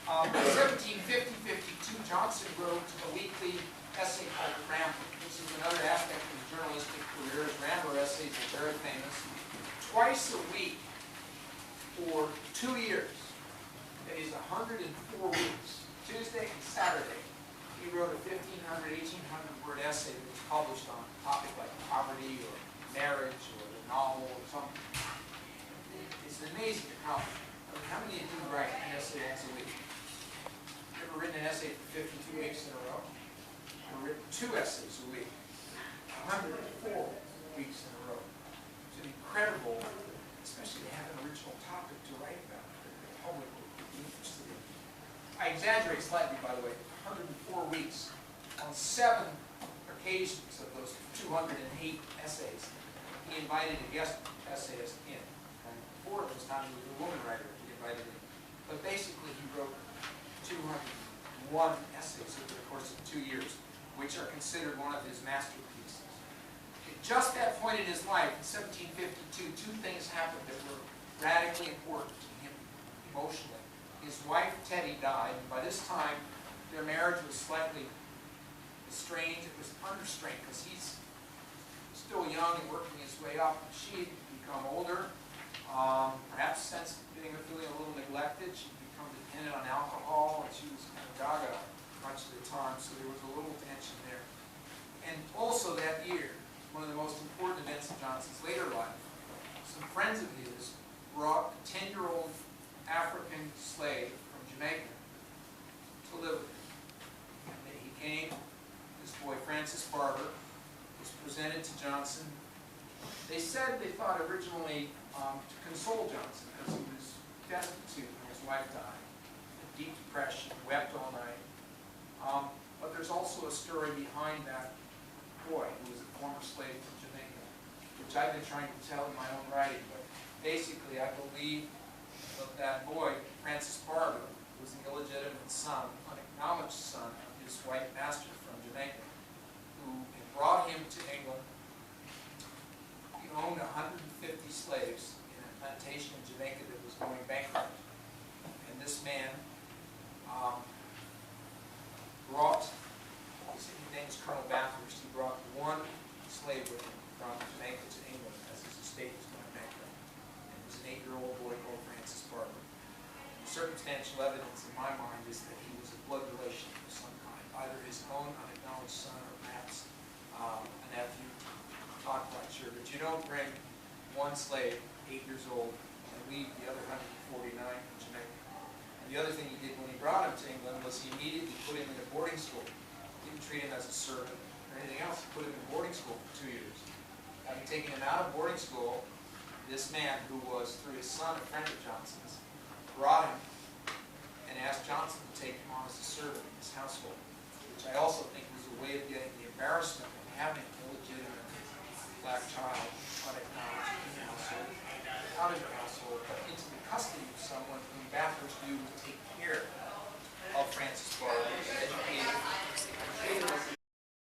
1750-52, Johnson wrote a weekly essay called The Rambler. This is another aspect of his journalistic career. His Rambler essays are very famous. Twice a week for 2 years, that is 104 weeks, Tuesday and Saturday, he wrote a 1,500, 1,800-word essay that was published on a topic like poverty or marriage or a novel or something. It's amazing how many of you write an essay once a week? Ever written an essay for 52 weeks in a row? Ever written 2 essays a week? 104 weeks in a row. It's an incredible, especially to have an original topic to write about that the public would be interested in. I exaggerate slightly, by the way. 104 weeks. On 7 occasions of those 208 essays, he invited a guest essayist in. And 4 of those times it was a woman writer he invited in. But basically he wrote 201 essays over the course of 2 years, which are considered one of his masterpieces. At just that point in his life, in 1752, 2 things happened that were radically important to him emotionally. His wife, Teddy, died, and by this time, their marriage was slightly estranged. It was unrestrained because he's still young and working his way up. She had become older, perhaps feeling a little neglected. She'd become dependent on alcohol, and she was kind of gaga much of the time, so there was a little tension there. And also that year, one of the most important events in Johnson's later life, some friends of his brought a 10-year-old African slave from Jamaica to live with him. And he came, this boy Francis Barber, was presented to Johnson. They said they thought originally to console Johnson because he was destitute when his wife died, in deep depression, wept all night. But there's also a story behind that boy who was a former slave from Jamaica, which I've been trying to tell in my own writing. But basically, I believe that that boy, Francis Barber, was the illegitimate son, unacknowledged son of his white master from Jamaica, who had brought him to England. He owned 150 slaves in a plantation in Jamaica that was going bankrupt. And this man brought, his name is Colonel Bathurst, he brought 1 slave with him from Jamaica to England as his estate was going bankrupt. And it was an 8-year-old boy called Francis Barber. Circumstantial evidence in my mind is that he was a blood relation of some kind, either his own unacknowledged son or perhaps a nephew. I'm not quite sure, but you don't bring 1 slave, 8 years old, and leave the other 149 in Jamaica. And the other thing he did when he brought him to England was he immediately put him in a boarding school. He didn't treat him as a servant or anything else. He put him in boarding school for 2 years. Having taken him out of boarding school, this man, who was through his son a friend of Johnson's, brought him and asked Johnson to take him on as a servant in his household, which I also think